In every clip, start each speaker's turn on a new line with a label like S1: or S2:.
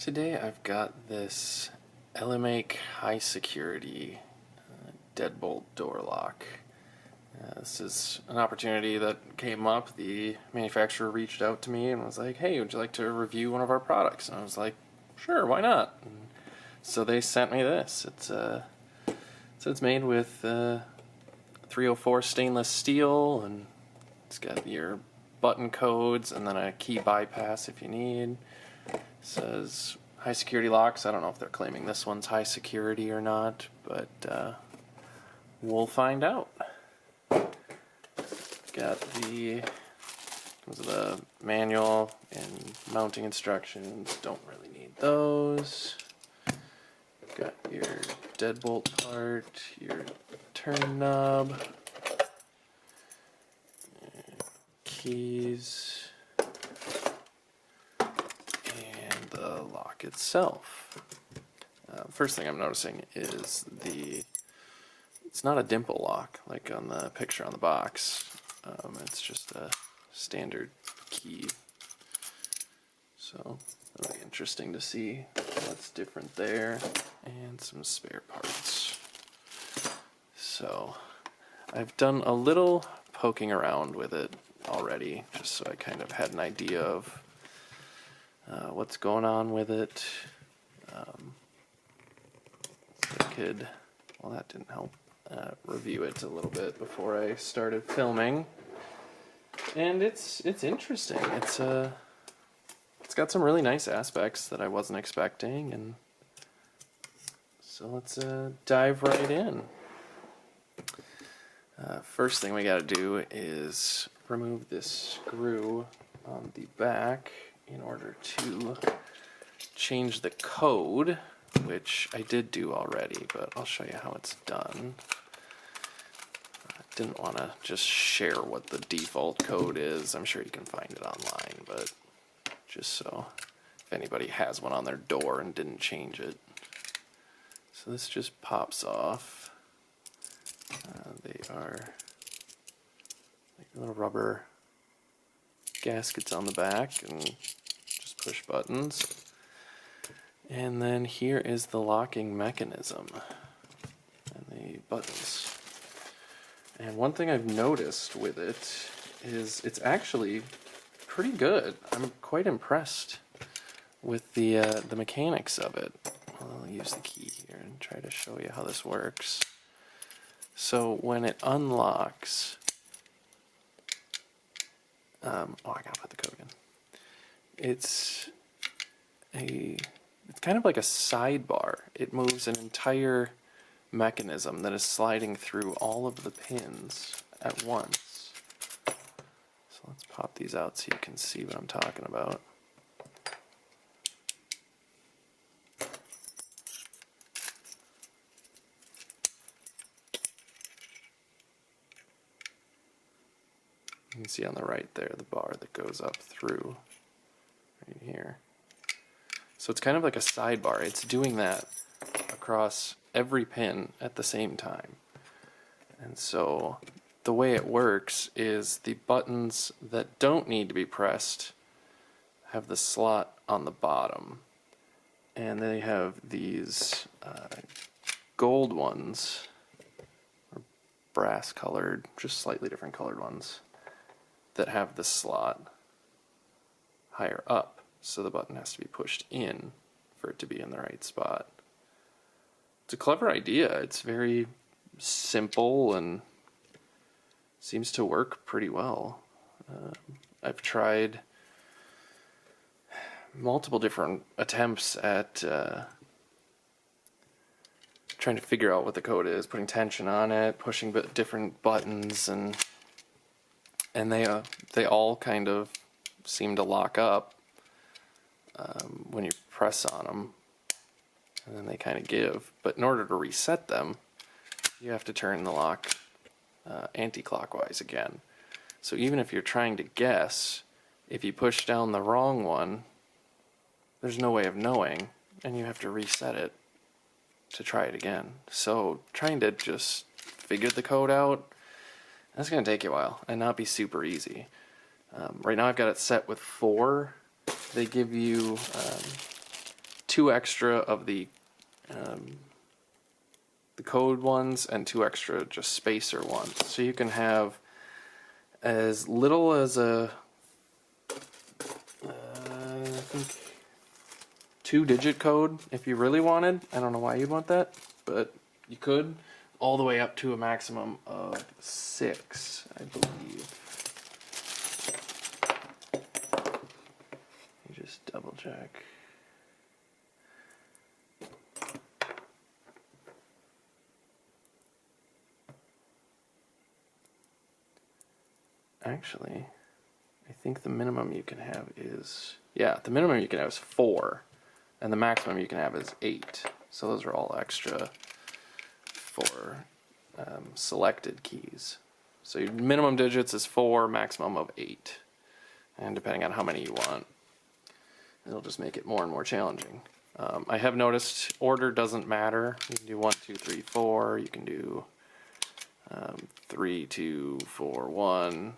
S1: Today I've got this Elemake high security deadbolt door lock. This is an opportunity that came up. The manufacturer reached out to me and was like, "Hey, would you like to review one of our products?" And I was like, "Sure, why not?" And so they sent me this. It's made with 304 stainless steel, and it's got your button codes and then a key bypass if you need. It says high security locks. I don't know if they're claiming this one's high security or not, but we'll find out. Got comes with a manual and mounting instructions. Don't really need those. Got your deadbolt part, your turn knob, keys, and the lock itself. First thing I'm noticing is it's not a dimple lock like on the picture on the box. It's just a standard key. So it'll be interesting to see what's different there, and some spare parts. So I've done a little poking around with it already, just so I kind of had an idea of what's going on with it. So I could, well, that didn't help, review it a little bit before I started filming. And it's interesting. It's got some really nice aspects that I wasn't expecting, and so let's dive right in. First thing we got to do is remove this screw on the back in order to change the code, which I did do already, but I'll show you how it's done. I didn't want to just share what the default code is. I'm sure you can find it online, but just so if anybody has one on their door and didn't change it. So this just pops off. They are like little rubber gaskets on the back, and just push buttons. And then here is the locking mechanism and the buttons. And one thing I've noticed with it is it's actually pretty good. I'm quite impressed with the mechanics of it. I'll use the key here and try to show you how this works. So when it unlocks, I gotta put the code in. It's kind of like a sidebar. It moves an entire mechanism that is sliding through all of the pins at once. So let's pop these out so you can see what I'm talking about. You can see on the right there the bar that goes up through right here. So it's kind of like a sidebar. It's doing that across every pin at the same time. And so the way it works is the buttons that don't need to be pressed have the slot on the bottom. And they have these gold ones, or brass colored, just slightly different colored ones, that have the slot higher up, so the button has to be pushed in for it to be in the right spot. It's a clever idea. It's very simple and seems to work pretty well. I've tried multiple different attempts at trying to figure out what the code is, putting tension on it, pushing different buttons, and they all kind of seem to lock up when you press on them, and then they kind of give. But in order to reset them, you have to turn the lock anti-clockwise again. So even if you're trying to guess, if you push down the wrong one, there's no way of knowing, and you have to reset it to try it again. So trying to just figure the code out, that's going to take you a while and not be super easy. Right now I've got it set with 4. They give you 2 extra of the code ones and 2 extra just spacer ones. So you can have as little as I think 2-digit code if you really wanted. I don't know why you'd want that, but you could, all the way up to a maximum of 6, I believe. Let me just double check. Actually, I think the minimum you can have is, yeah, the minimum you can have is 4, and the maximum you can have is 8. So those are all extra for selected keys. So your minimum digits is 4, maximum of 8. And depending on how many you want, it'll just make it more and more challenging. I have noticed order doesn't matter. You can do 1, 2, 3, 4. You can do 3, 2, 4, 1.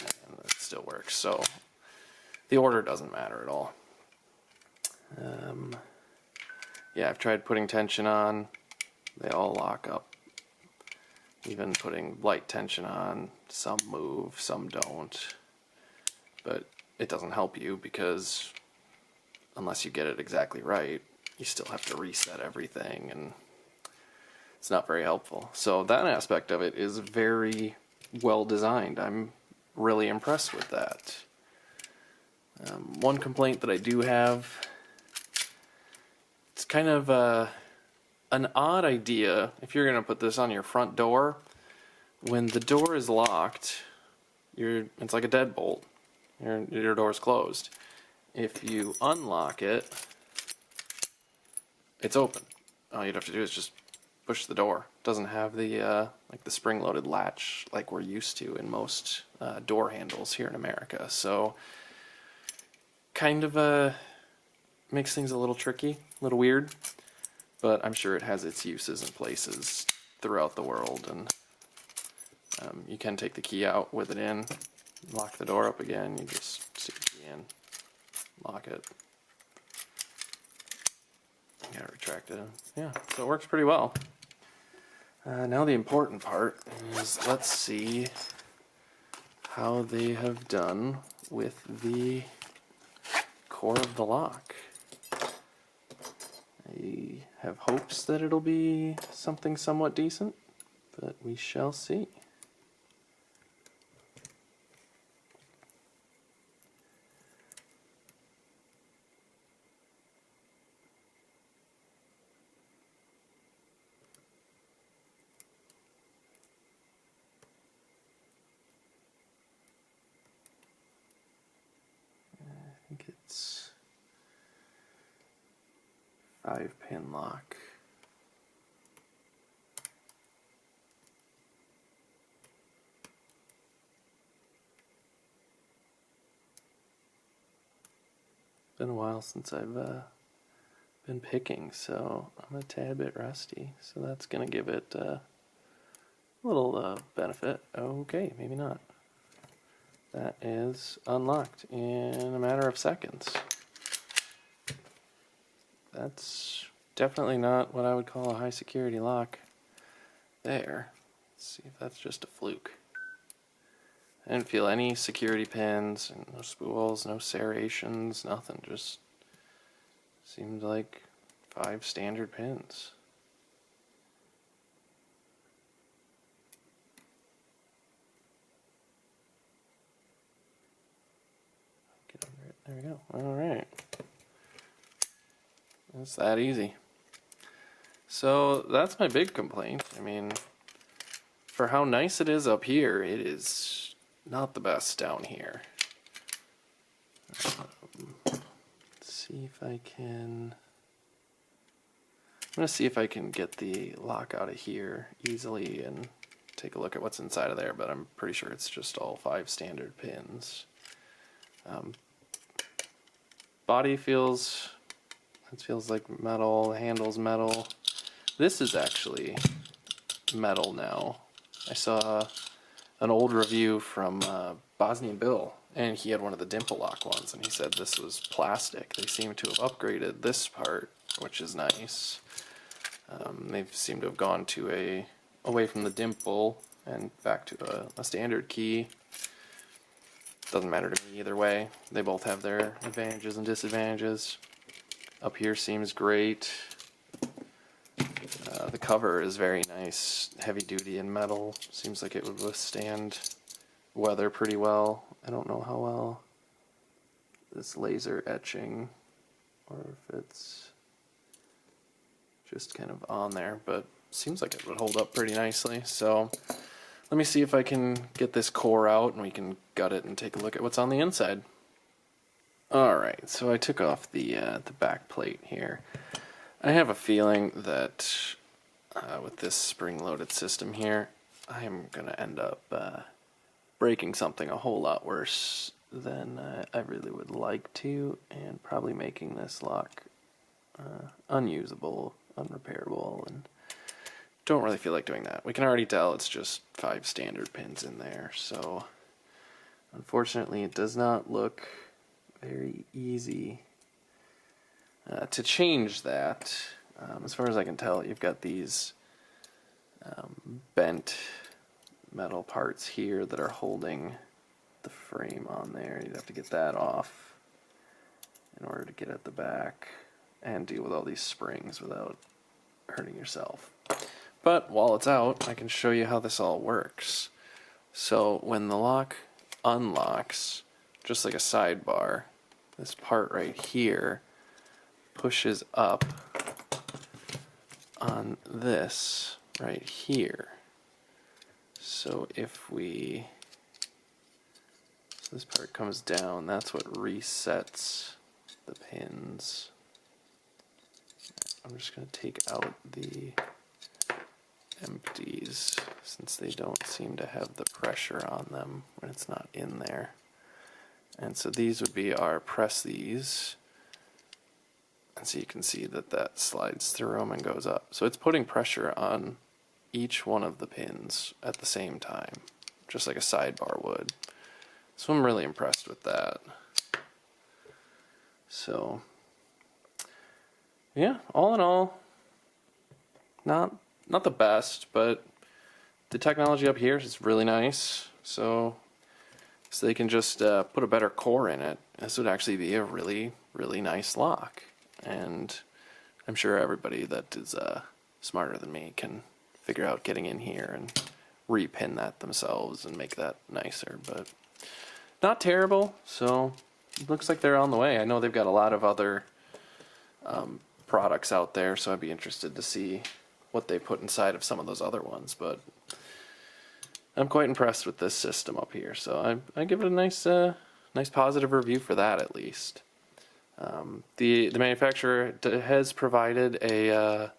S1: And it still works. So the order doesn't matter at all. Yeah, I've tried putting tension on. They all lock up. Even putting light tension on, some move, some don't. But it doesn't help you because unless you get it exactly right, you still have to reset everything, and it's not very helpful. So that aspect of it is very well designed. I'm really impressed with that. One complaint that I do have, it's kind of an odd idea if you're going to put this on your front door. When the door is locked, it's like a deadbolt. Your door's closed. If you unlock it, it's open. All you'd have to do is just push the door. It doesn't have the like the spring-loaded latch like we're used to in most door handles here in America. So kind of makes things a little tricky, a little weird, but I'm sure it has its uses and places throughout the world. And you can take the key out with it in, lock the door up again. You just stick the key in, lock it. You gotta retract it. Yeah, so it works pretty well. Now the important part is, let's see how they have done with the core of the lock. I have hopes that it'll be something somewhat decent, but we shall see. I think it's 5-pin lock. Been a while since I've been picking, so I'm a tad bit rusty. So that's gonna give it a little benefit. Okay, maybe not. That is unlocked in a matter of seconds. That's definitely not what I would call a high security lock there. Let's see if that's just a fluke. I didn't feel any security pins, and no spools, no serrations, nothing. Just seemed like 5 standard pins. Get under it. There we go. All right. It's that easy. So that's my big complaint. I mean, for how nice it is up here, it is not the best down here. Let's see if I can... I'm going to see if I can get the lock out of here easily and take a look at what's inside of there, but I'm pretty sure it's just all 5 standard pins. Body feels... It feels like metal, the handle's metal. This is actually metal now. I saw an old review from Bosnian Bill And he had one of the dimple lock ones, and he said this was plastic. They seem to have upgraded this part, which is nice. They seem to have gone to away from the dimple and back to a standard key. Doesn't matter to me either way. They both have their advantages and disadvantages. Up here seems great. The cover is very nice, heavy duty in metal. Seems like it would withstand weather pretty well. I don't know how well this laser etching, or if it's just kind of on there, but seems like it would hold up pretty nicely. So let me see if I can get this core out and we can gut it and take a look at what's on the inside. Alright, so I took off the back plate here. I have a feeling that with this spring-loaded system here, I am going to end up breaking something a whole lot worse than I really would like to, and probably making this lock unusable, unrepairable, and don't really feel like doing that. We can already tell it's just 5 standard pins in there, so unfortunately it does not look very easy to change that. As far as I can tell, you've got these bent metal parts here that are holding the frame on there. You'd have to get that off in order to get at the back and deal with all these springs without hurting yourself. But while it's out, I can show you how this all works. So when the lock unlocks, just like a sidebar, this part right here pushes up on this right here. So if this part comes down, that's what resets the pins. I'm just going to take out the empties since they don't seem to have the pressure on them when it's not in there. And so these would be our press these. And so you can see that that slides through them and goes up. So it's putting pressure on each one of the pins at the same time, just like a sidebar would. So I'm really impressed with that. So yeah, all in all, not the best, but the technology up here is really nice. So they can just put a better core in it. This would actually be a really, really nice lock. And I'm sure everybody that is smarter than me can figure out getting in here and repin that themselves and make that nicer. But not terrible, so it looks like they're on the way. I know they've got a lot of other products out there, so I'd be interested to see what they put inside of some of those other ones. But I'm quite impressed with this system up here, so I give it a nice positive review for that at least. The manufacturer has provided a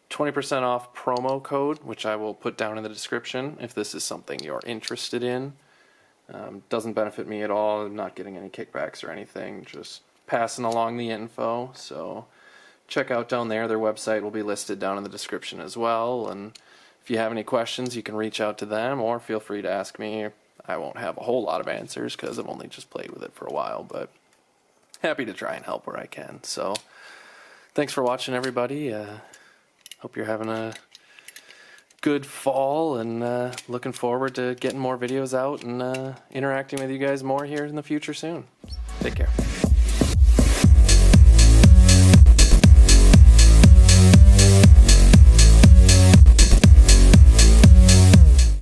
S1: 20% off promo code, which I will put down in the description if this is something you're interested in. Doesn't benefit me at all. I'm not getting any kickbacks or anything, just passing along the info. So check out down there. Their website will be listed down in the description as well. And if you have any questions, you can reach out to them or feel free to ask me. I won't have a whole lot of answers because I've only just played with it for a while, but happy to try and help where I can. So thanks for watching, everybody. Hope you're having a good fall, and looking forward to getting more videos out and interacting with you guys more here in the future soon. Take care.